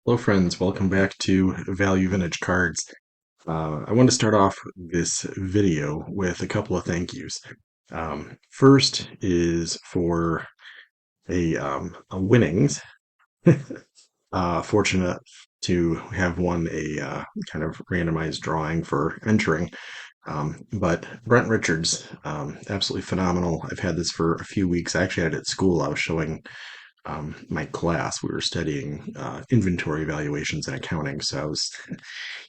Hello, friends. Welcome back to Value Vintage Cards. I want to start off this video with a couple of thank yous. First is for a winnings. Fortunate to have won a kind of randomized drawing for entering. But Brent Richards, absolutely phenomenal. I've had this for a few weeks. I actually had it at school. I was showing my class. We were studying inventory valuations and accounting. So I was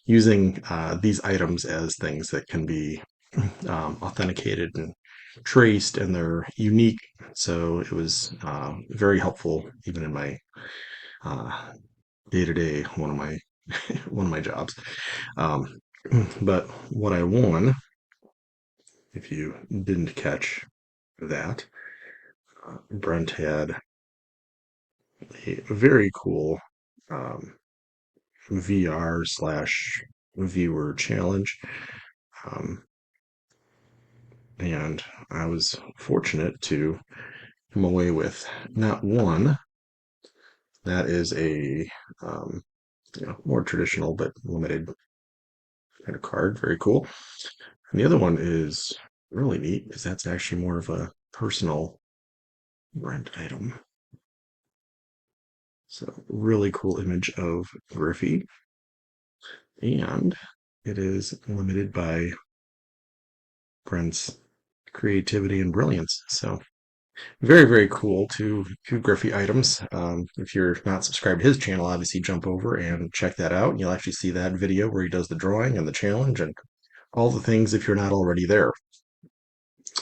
using these items as things that can be authenticated and traced, and they're unique. So it was very helpful, even in my day to day, one of my one of my jobs. Um, but what I won, if you didn't catch that, Brent had a very cool um, VR slash viewer challenge. Um, and I was fortunate to come away with not one. That is a more traditional but limited kind of card. Very cool. And the other one is really neat because that's actually more of a personal rent item. So really cool image of Griffey, and it is limited by Brent's creativity and brilliance. So very, very cool. Two Griffey items. If you're not subscribed to his channel, obviously jump over and check that out. And you'll actually see that video where he does the drawing and the challenge and all the things if you're not already there.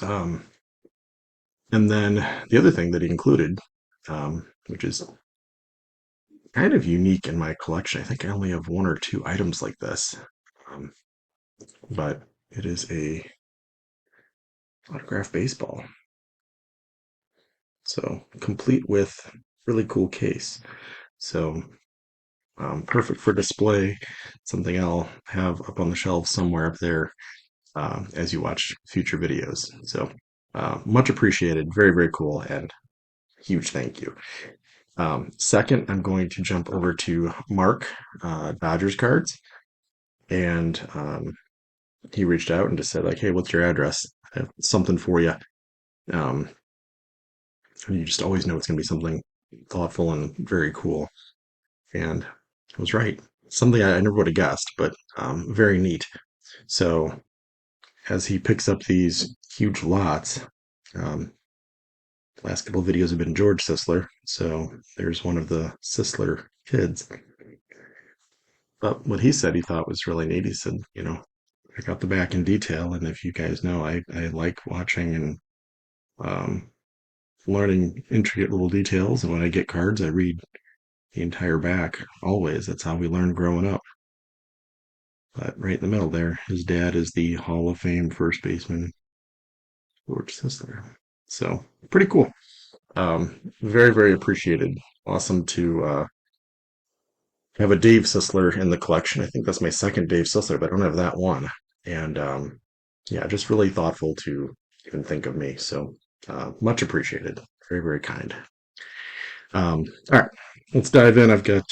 Um, and then the other thing that he included, which is kind of unique in my collection. I think I only have one or two items like this, um, but it is a autographed baseball. So complete with really cool case. So perfect for display. Something I'll have up on the shelf somewhere up there as you watch future videos. So much appreciated. Very, very cool. And huge thank you. Second, I'm going to jump over to Mark, Dodgers cards. And he reached out and just said, like, hey, what's your address? I have something for you. Um, you just always know it's going to be something thoughtful and very cool. And I was right. Something I never would have guessed, but very neat. So as he picks up these huge lots, um, last couple of videos have been George Sisler. So there's one of the Sisler kids. But what he said he thought was really neat. He said, I got the back in detail. And if you guys know, I like watching and um, learning intricate little details. And when I get cards, I read the entire back always. That's how we learn growing up. But right in the middle there, his dad is the Hall of Fame first baseman, George Sisler. So pretty cool. Very, very appreciated. Awesome to have a Dave Sisler in the collection. I think that's my second Dave Sisler, but I don't have that one. And yeah, just really thoughtful to even think of me. So much appreciated. Very, very kind. All right, let's dive in. I've got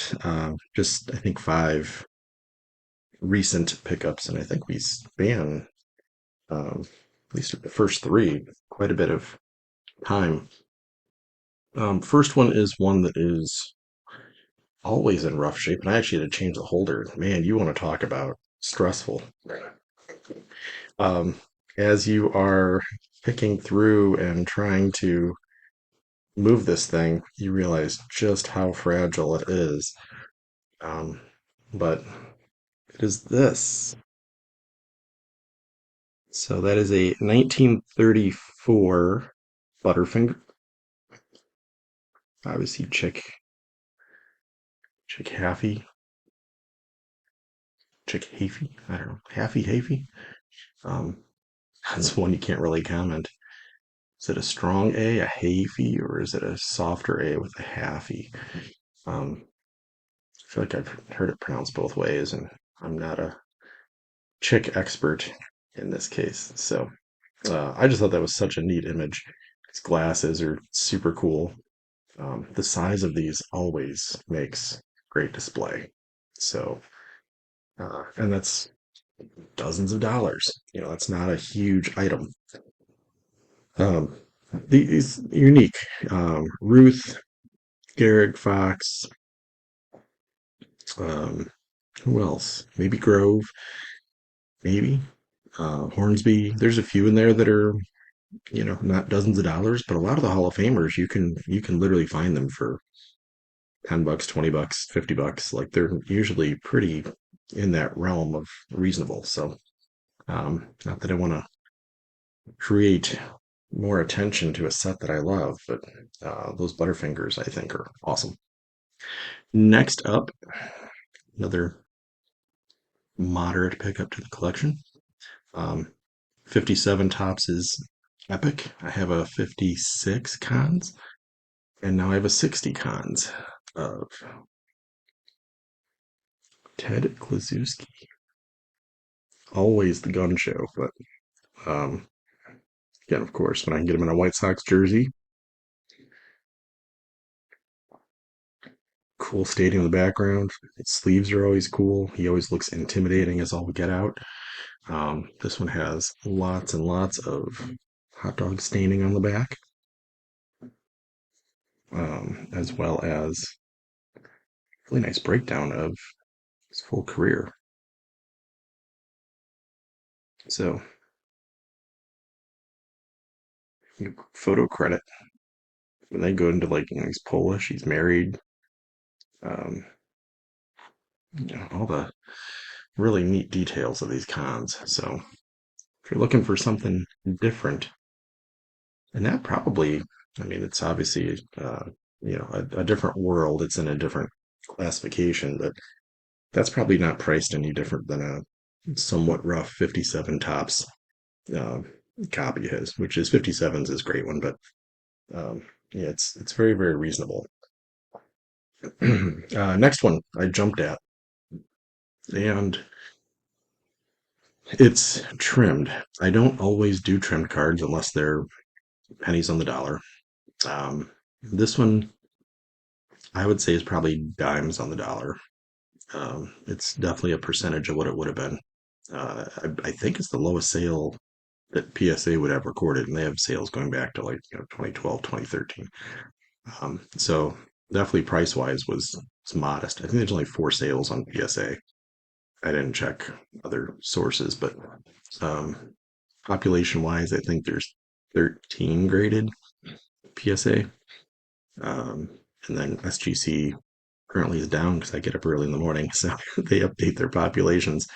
just, I think, five recent pickups, and I think we span at least the first three quite a bit of time. First one is one that is always in rough shape, and I actually had to change the holder. Man, you want to talk about stressful. Um, as you are picking through and trying to move this thing, you realize just how fragile it is. Um, but it is this. So that is a 1934 Butterfinger. Obviously, Chick Haffy, Chick Hafey. I don't know, Haffy Hafey. Um, that's one you can't really comment. Is it a strong A Hafey, or is it a softer A with a Haffy? I feel like I've heard it pronounced both ways, and I'm not a chick expert in this case. So I just thought that was such a neat image. His glasses are super cool. The size of these always makes great display. So, and that's dozens of dollars. That's not a huge item. Um, these unique. Ruth, Garrick, Fox, um, who else? Maybe Grove, maybe. Hornsby. There's a few in there that are, not dozens of dollars, but a lot of the Hall of Famers, you can literally find them for $10, $20, $50. Like they're usually pretty in that realm of reasonable. So, not that I want to create more attention to a set that I love, but those Butterfingers I think are awesome. Next up, another moderate pickup to the collection. Um, 57 tops is epic. I have a 56 cons, and now I have a 60 cons of Ted Klaczewski. Always the gun show, but um, again, of course, when I can get him in a White Sox jersey, cool stadium in the background. Its sleeves are always cool. He always looks intimidating as all get out. This one has lots and lots of hot dog staining on the back, as well as really nice breakdown of his full career. So, photo credit when they go into like, he's Polish, he's married, um, all the really neat details of these cons. So, if you're looking for something different, and that probably, I mean, it's obviously, a different world. It's in a different classification, but that's probably not priced any different than a somewhat rough 57 tops uh, copy of his, which is 57's is a great one, but yeah, it's very, very reasonable. Next one I jumped at, and it's trimmed. I don't always do trimmed cards unless they're pennies on the dollar. This one I would say is probably dimes on the dollar. It's definitely a percentage of what it would have been. I think it's the lowest sale that PSA would have recorded, and they have sales going back to like 2012, 2013. So definitely price wise was modest. I think there's only 4 sales on PSA. I didn't check other sources, but um, population wise, I think there's 13 graded PSA. Um, and then SGC currently is down because I get up early in the morning, so they update their populations.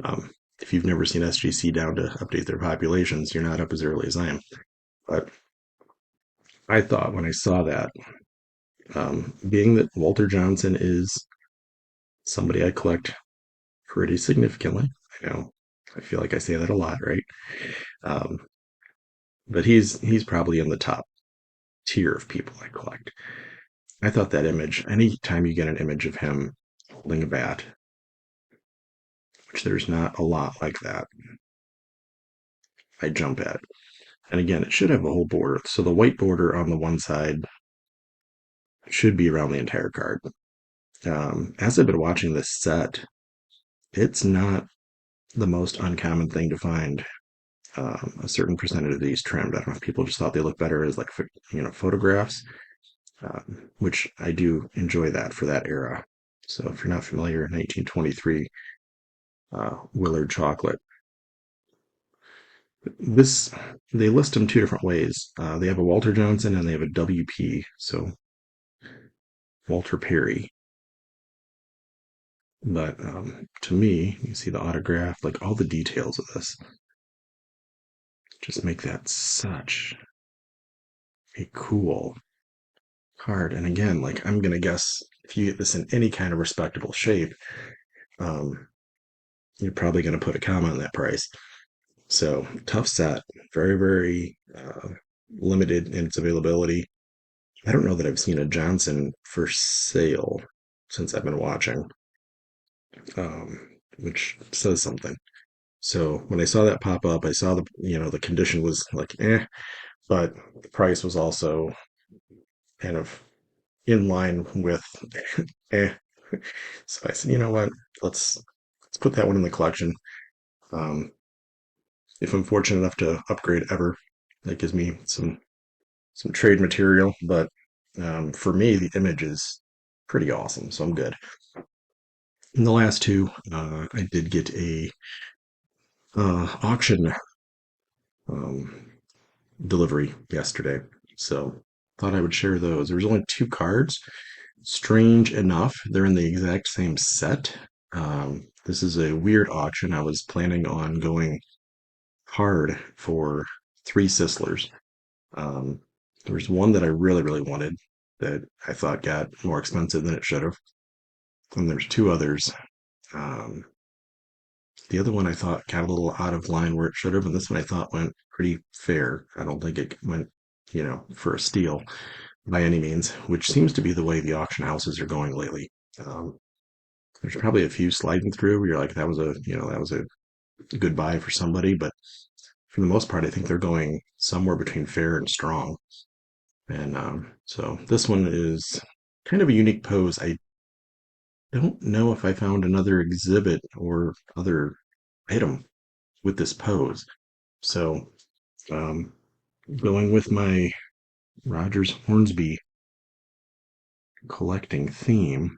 Um, if you've never seen SGC down to update their populations, you're not up as early as I am. But I thought when I saw that, being that Walter Johnson is somebody I collect pretty significantly, I know I feel like I say that a lot, right? Um, but he's probably in the top tier of people I collect. I thought that image, anytime you get an image of him holding a bat, which there's not a lot like that, I jump at it. And again, it should have a whole border. So the white border on the one side should be around the entire card. As I've been watching this set, it's not the most uncommon thing to find a certain percentage of these trimmed. I don't know if people just thought they look better as like photographs, which I do enjoy that for that era. So if you're not familiar, 1923 Willard chocolate. This they list them two different ways. They have a Walter Johnson and they have a WP. So Walter Perry. But to me, you see the autograph, like all the details of this, just make that such a cool card. And again, like I'm gonna guess if you get this in any kind of respectable shape, um, you're probably gonna put a comma on that price. So tough set, very, very limited in its availability. I don't know that I've seen a Johnson for sale since I've been watching, which says something. So when I saw that pop up, I saw the condition was like but the price was also kind of in line with eh. So I said, you know what? Let's put that one in the collection. Um, if I'm fortunate enough to upgrade ever, that gives me some trade material. But for me, the image is pretty awesome, so I'm good. In the last two, I did get a auction um, delivery yesterday, so thought I would share those. There was only two cards. Strange enough, they're in the exact same set. This is a weird auction. I was planning on going hard for three Sisslers. Um, there was one that I really, really wanted that I thought got more expensive than it should have. And there's two others. Um, the other one I thought got a little out of line where it should have, and this one I thought went pretty fair. I don't think it went, for a steal by any means, which seems to be the way the auction houses are going lately. Um, there's probably a few sliding through where you're like, that was a good buy for somebody, but for the most part, I think they're going somewhere between fair and strong. And so this one is kind of a unique pose. I don't know if I found another exhibit or other item with this pose. So um, going with my Rogers Hornsby collecting theme,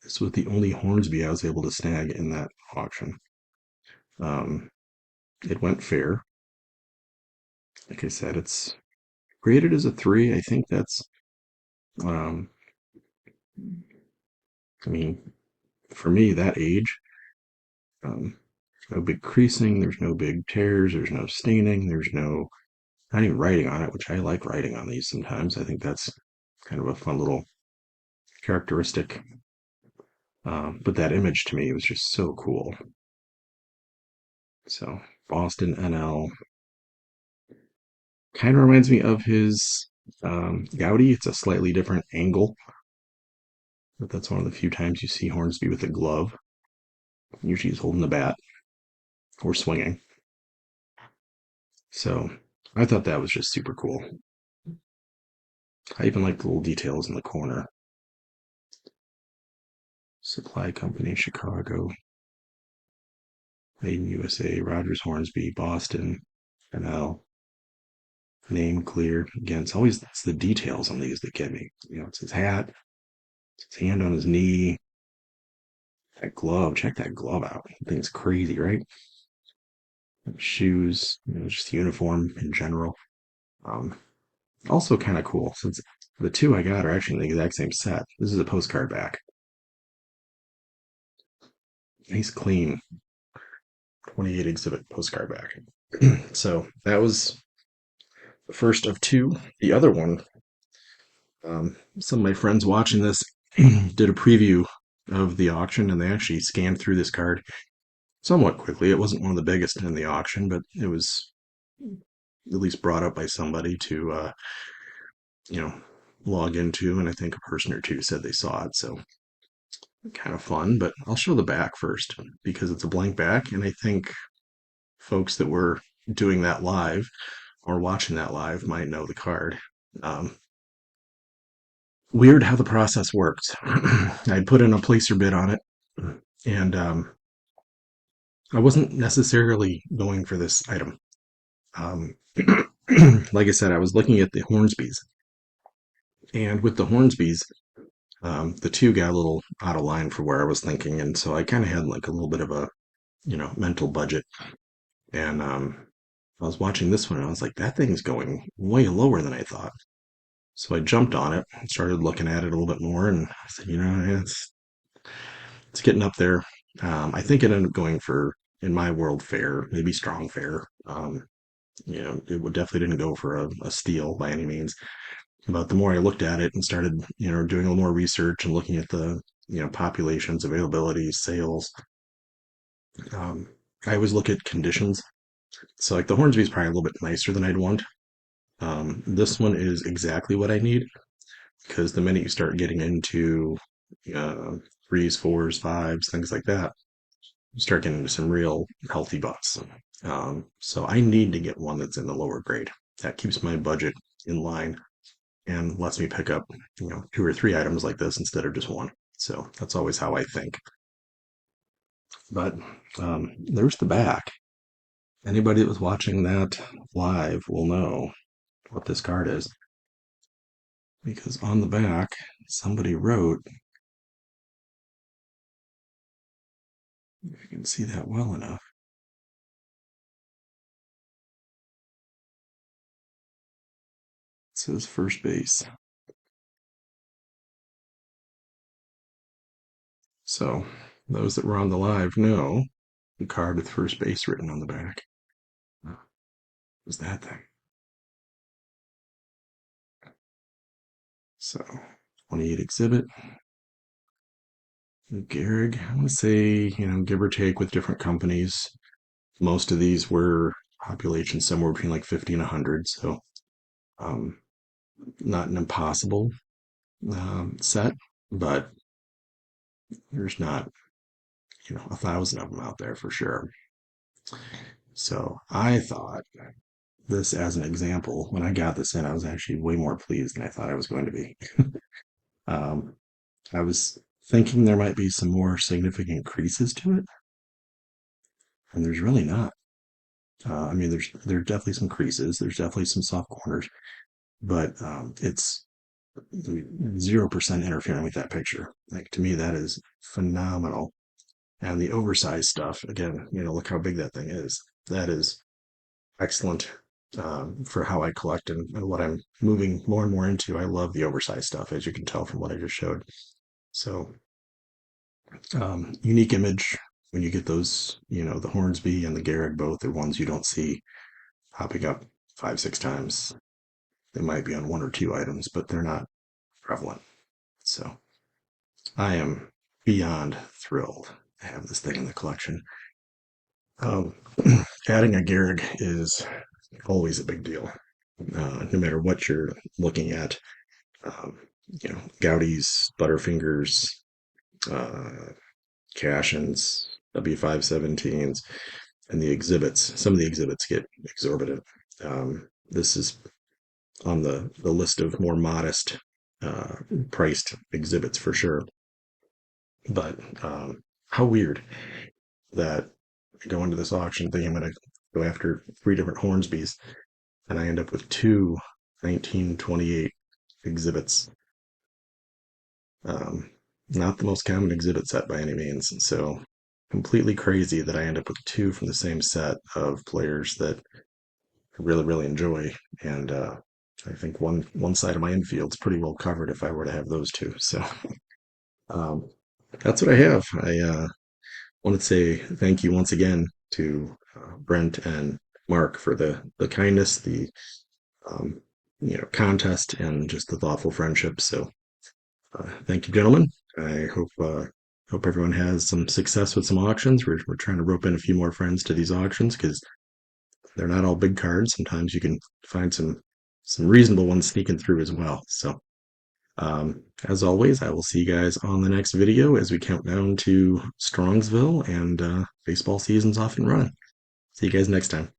this was the only Hornsby I was able to snag in that auction. Um, it went fair. Like I said, it's graded as a three. I think that's, um, I mean, for me, that age, um, no big creasing, there's no big tears, there's no staining, there's no not even writing on it, which I like writing on these sometimes. I think that's kind of a fun little characteristic. But that image to me was just so cool. So Boston NL kind of reminds me of his Gaudi. It's a slightly different angle, but that's one of the few times you see Hornsby with a glove. Usually he's holding the bat or swinging. So I thought that was just super cool. I even like the little details in the corner. Supply Company, Chicago, made in USA, Rogers Hornsby, Boston, NL, name cleared. Again, it's the details on these that get me. It's his hat, it's his hand on his knee, that glove. Check that glove out. I think it's crazy, right? Shoes, just uniform in general. Um, Also kind of cool since the two I got are actually in the exact same set. This is a postcard back. Nice, clean 28 exhibit postcard back. So that was the first of two. The other one, some of my friends watching this did a preview of the auction and they actually scanned through this card somewhat quickly. It wasn't one of the biggest in the auction, but it was at least brought up by somebody to, you know, log into. And I think a person or two said they saw it. So kind of fun, but I'll show the back first because it's a blank back. And I think folks that were doing that live or watching that live might know the card. Um, Weird how the process worked. I put in a placer bid on it, and I wasn't necessarily going for this item. Um, like I said, I was looking at the Hornsbys, and with the Hornsbys, the two got a little out of line for where I was thinking, and so I kind of had like a little bit of a mental budget, and I was watching this one, and I was like, that thing's going way lower than I thought. So I jumped on it and started looking at it a little bit more, and I said, it's getting up there. I think it ended up going for, in my world, fair, maybe strong fair. It would definitely didn't go for a steal by any means. But the more I looked at it and started, doing a little more research and looking at the, populations, availability, sales, um, I always look at conditions. So like the Hornsby is probably a little bit nicer than I'd want. This one is exactly what I need because the minute you start getting into uh, threes, fours, fives, things like that, you start getting into some real healthy butts. So I need to get one that's in the lower grade. That keeps my budget in line and lets me pick up, two or three items like this instead of just one. So that's always how I think. But there's the back. Anybody that was watching that live will know what this card is because on the back, somebody wrote, if you can see that well enough, it says first base. So those that were on the live know the card with first base written on the back. What was that thing? So 28 exhibit. Gehrig, I'm going to say, give or take with different companies. Most of these were population somewhere between like 50 and 100. So um, not an impossible set, but there's not, 1,000 of them out there for sure. So I thought this as an example, when I got this in, I was actually way more pleased than I thought I was going to be. um, I was thinking there might be some more significant creases to it, and there's really not. I mean, there are definitely some creases. There's definitely some soft corners, but it's 0% interfering with that picture. Like to me, that is phenomenal. And the oversized stuff, again, look how big that thing is. That is excellent for how I collect and what I'm moving more and more into. I love the oversized stuff, as you can tell from what I just showed. So, unique image when you get those, the Hornsby and the Gehrig both are ones you don't see popping up 5, 6 times. They might be on one or two items, but they're not prevalent. So, I am beyond thrilled to have this thing in the collection. Um, adding a Gehrig is always a big deal, no matter what you're looking at. Um, Goudies, Butterfingers, uh, Cashins, W517s, and the exhibits. Some of the exhibits get exorbitant. This is on the list of more modest priced exhibits for sure. But how weird that I go into this auction thinking I'm going to go after 3 different Hornsbys, and I end up with two 1928 exhibits. Um, Not the most common exhibit set by any means. So completely crazy that I end up with two from the same set of players that I really, really enjoy. And I think one side of my infield's pretty well covered if I were to have those two. So um, that's what I have. I want to say thank you once again to Brent and Mark for the kindness, the um, contest, and just the thoughtful friendship. So thank you, gentlemen. I hope everyone has some success with some auctions. We're trying to rope in a few more friends to these auctions because they're not all big cards. Sometimes you can find some reasonable ones sneaking through as well. So as always, I will see you guys on the next video as we count down to Strongsville and baseball season's off and running. See you guys next time.